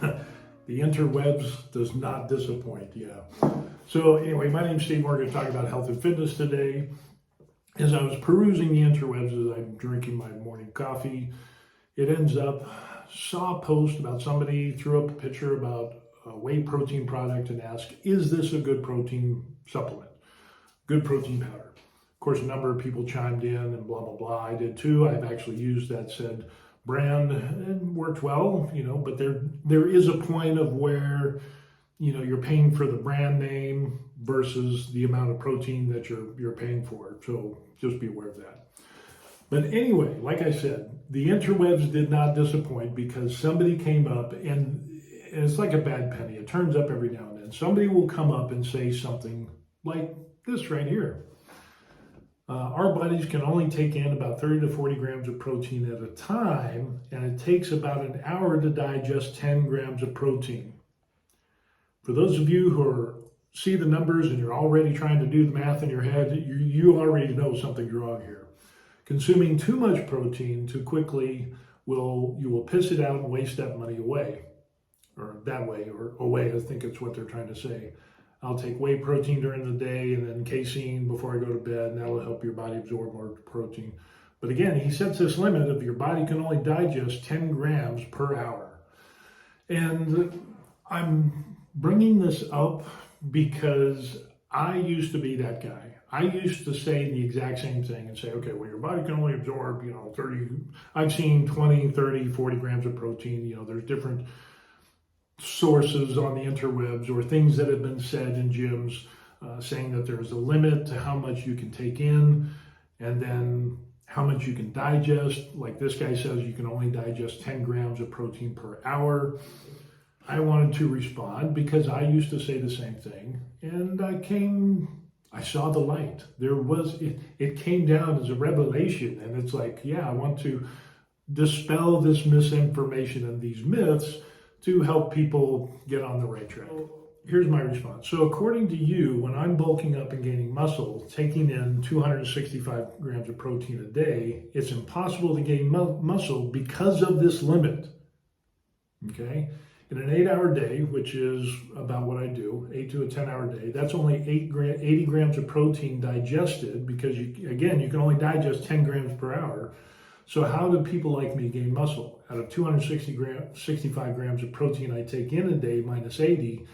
The interwebs does not disappoint, yeah. So anyway, my name's Steve. We're going to talk about health and fitness today. As I was perusing the interwebs as I'm drinking my morning coffee, it ends up, saw a post about somebody threw up a picture about a whey protein product and asked, is this a good protein supplement? Good protein powder. Of course, a number of people chimed in and blah, blah, blah. I did too. I've actually used that said brand and worked well, but there is a point of where, you're paying for the brand name versus the amount of protein that you're paying for. So just be aware of that. But anyway, like I said, the interwebs did not disappoint because somebody came up and it's like a bad penny. It turns up every now and then. Somebody will come up and say something like this right here. Our bodies can only take in about 30 to 40 grams of protein at a time, and it takes about an hour to digest 10 grams of protein. For those of you who see the numbers and you're already trying to do the math in your head, you already know something's wrong here. Consuming too much protein too quickly you will piss it out and waste that money away, or that way, or away, I think it's what they're trying to say. I'll take whey protein during the day and then casein before I go to bed, and that'll help your body absorb more protein. But again, he sets this limit of your body can only digest 10 grams per hour. And I'm bringing this up because I used to be that guy. I used to say the exact same thing and say, okay, well, your body can only absorb, 30, I've seen 20, 30, 40 grams of protein. There's different sources on the interwebs or things that have been said in gyms saying that there's a limit to how much you can take in and then how much you can digest. Like this guy says, you can only digest 10 grams of protein per hour. I wanted to respond because I used to say the same thing, and I saw the light. It came down as a revelation, and it's like, yeah, I want to dispel this misinformation and these myths to help people get on the right track. Here's my response. So according to you, when I'm bulking up and gaining muscle, taking in 265 grams of protein a day, it's impossible to gain muscle because of this limit, okay? In an 8-hour day, which is about what I do, 8 to a 10-hour day, that's only 80 grams of protein digested because, you can only digest 10 grams per hour. So how do people like me gain muscle? Out of 265 grams of protein I take in a day minus 80,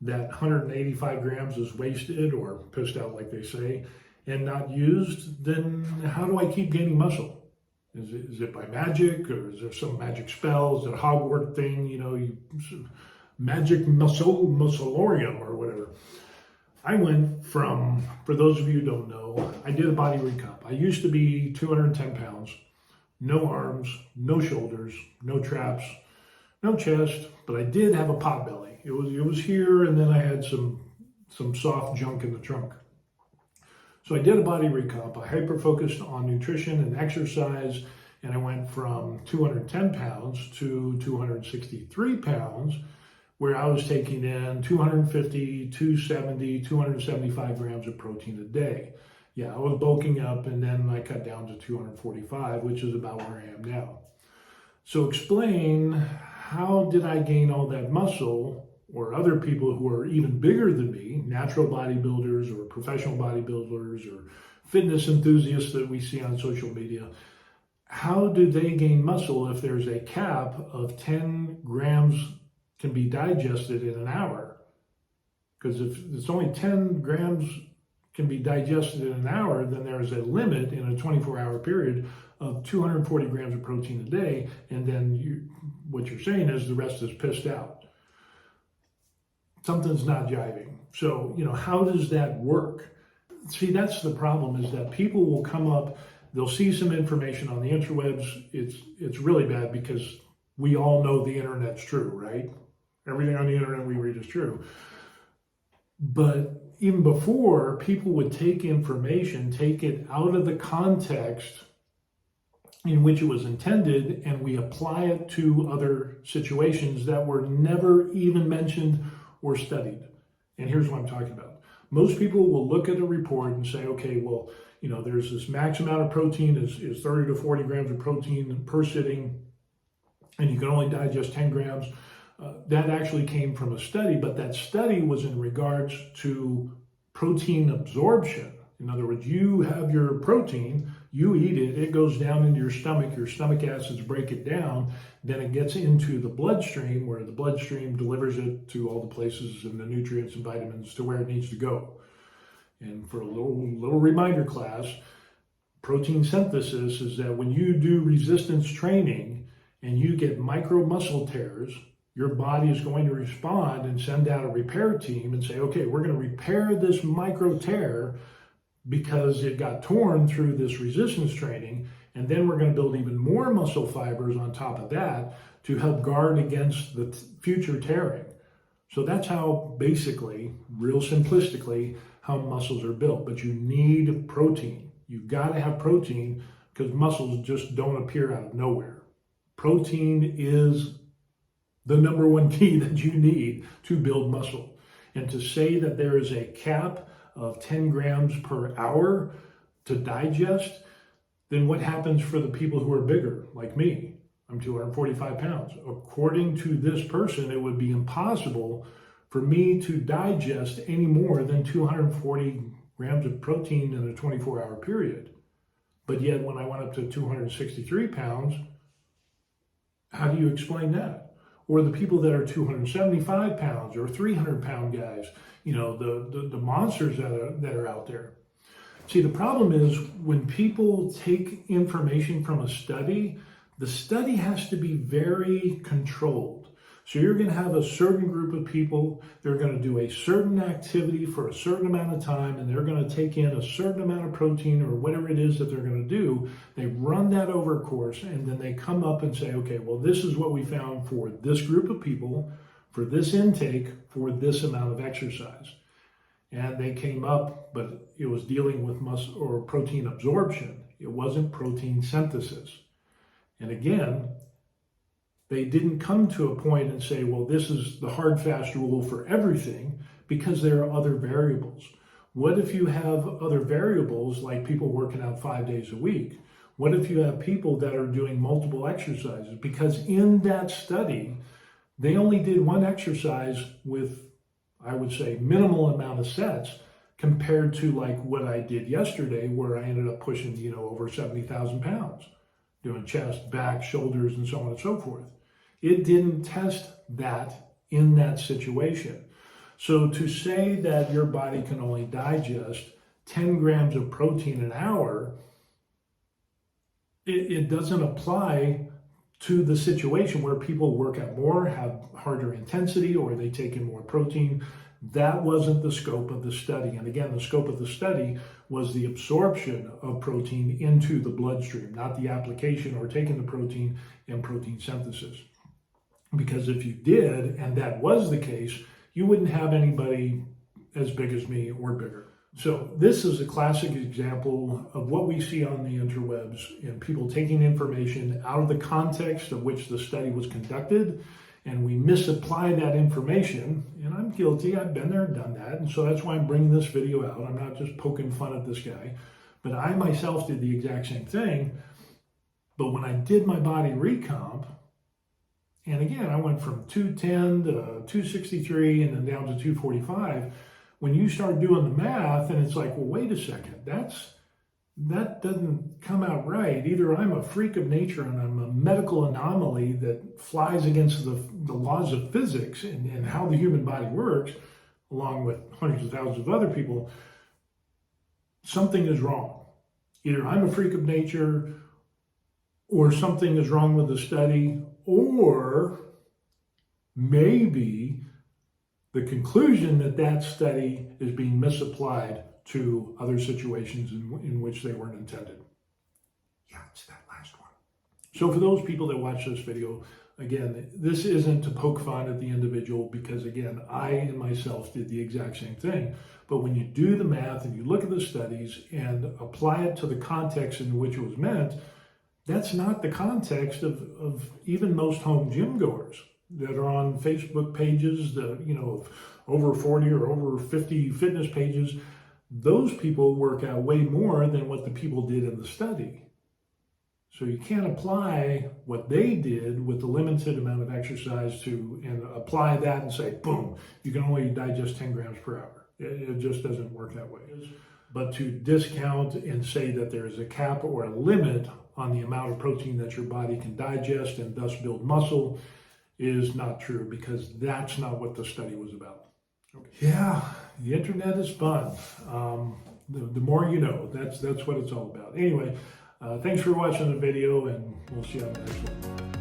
that 185 grams is wasted or pissed out, like they say, and not used, then how do I keep gaining muscle? Is it by magic, or is there some magic spell? Is it a Hogwarts thing, magic muscleorium or whatever? I went from, for those of you who don't know, I did a body recomp. I used to be 210 pounds. No arms, no shoulders, no traps, no chest, but I did have a pot belly. It was here, and then I had some soft junk in the trunk. So I did a body recomp. I hyper-focused on nutrition and exercise, and I went from 210 pounds to 263 pounds, where I was taking in 250, 270, 275 grams of protein a day. Yeah, I was bulking up, and then I cut down to 245, which is about where I am now. So explain, how did I gain all that muscle, or other people who are even bigger than me, natural bodybuilders or professional bodybuilders or fitness enthusiasts that we see on social media, how do they gain muscle if there's a cap of 10 grams can be digested in an hour? Because if it's only 10 grams can be digested in an hour, then there's a limit in a 24-hour period of 240 grams of protein a day, and then what you're saying is the rest is pissed out. Something's not jiving. So, how does that work? See, that's the problem, is that people will come up, they'll see some information on the interwebs. It's really bad because we all know the internet's true, right? Everything on the internet we read is true. But even before, people would take information, take it out of the context in which it was intended, and we apply it to other situations that were never even mentioned or studied. And here's what I'm talking about. Most people will look at a report and say, okay, well, there's this max amount of protein is 30 to 40 grams of protein per sitting, and you can only digest 10 grams. That actually came from a study, but that study was in regards to protein absorption. In other words, you have your protein, you eat it, it goes down into your stomach acids break it down, then it gets into the bloodstream, where the bloodstream delivers it to all the places and the nutrients and vitamins to where it needs to go. And for a little reminder class, protein synthesis is that when you do resistance training and you get micro muscle tears, your body is going to respond and send out a repair team and say, okay, we're going to repair this micro tear because it got torn through this resistance training, and then we're going to build even more muscle fibers on top of that to help guard against the future tearing. So that's how, basically, real simplistically, how muscles are built. But you need protein. You've got to have protein because muscles just don't appear out of nowhere. Protein is the number one key that you need to build muscle. And to say that there is a cap of 10 grams per hour to digest, then what happens for the people who are bigger, like me? I'm 245 pounds. According to this person, it would be impossible for me to digest any more than 240 grams of protein in a 24-hour period. But yet, when I went up to 263 pounds, how do you explain that? Or the people that are 275 pounds or 300-pound guys, the monsters that are out there. See, the problem is when people take information from a study, the study has to be very controlled. So you're going to have a certain group of people, they're going to do a certain activity for a certain amount of time, and they're going to take in a certain amount of protein or whatever it is that they're going to do. They run that over a course, and then they come up and say, okay, well, this is what we found for this group of people, for this intake, for this amount of exercise. And they came up, but it was dealing with muscle or protein absorption. It wasn't protein synthesis. And again, they didn't come to a point and say, well, this is the hard, fast rule for everything, because there are other variables. What if you have other variables, like people working out 5 days a week? What if you have people that are doing multiple exercises? Because in that study, they only did one exercise with, I would say, minimal amount of sets compared to like what I did yesterday, where I ended up pushing, over 70,000 pounds, doing chest, back, shoulders, and so on and so forth. It didn't test that in that situation. So to say that your body can only digest 10 grams of protein an hour, it doesn't apply to the situation where people work out more, have harder intensity, or they take in more protein. That wasn't the scope of the study. And again, the scope of the study was the absorption of protein into the bloodstream, not the application or taking the protein and protein synthesis. Because if you did, and that was the case, you wouldn't have anybody as big as me or bigger. So this is a classic example of what we see on the interwebs, and people taking information out of the context of which the study was conducted, and we misapply that information. And I'm guilty, I've been there and done that, and so that's why I'm bringing this video out. I'm not just poking fun at this guy, but I myself did the exact same thing. But when I did my body recomp, and again, I went from 210 to 263 and then down to 245. When you start doing the math, and it's like, well, wait a second, that doesn't come out right. Either I'm a freak of nature and I'm a medical anomaly that flies against the laws of physics and how the human body works, along with hundreds of thousands of other people. Something is wrong. Either I'm a freak of nature, or something is wrong with the study, or maybe the conclusion that study is being misapplied to other situations in which they weren't intended. Yeah, it's that last one. So for those people that watch this video, again, this isn't to poke fun at the individual, because again, I and myself did the exact same thing. But when you do the math and you look at the studies and apply it to the context in which it was meant, that's not the context of even most home gym goers that are on Facebook pages, over 40 or over 50 fitness pages. Those people work out way more than what the people did in the study. So you can't apply what they did with the limited amount of exercise and apply that and say, boom, you can only digest 10 grams per hour. It just doesn't work that way. But to discount and say that there is a cap or a limit on the amount of protein that your body can digest and thus build muscle is not true, because that's not what the study was about. Okay. Yeah, the internet is fun. The more you know, that's what it's all about. Anyway, thanks for watching the video, and we'll see you on the next one.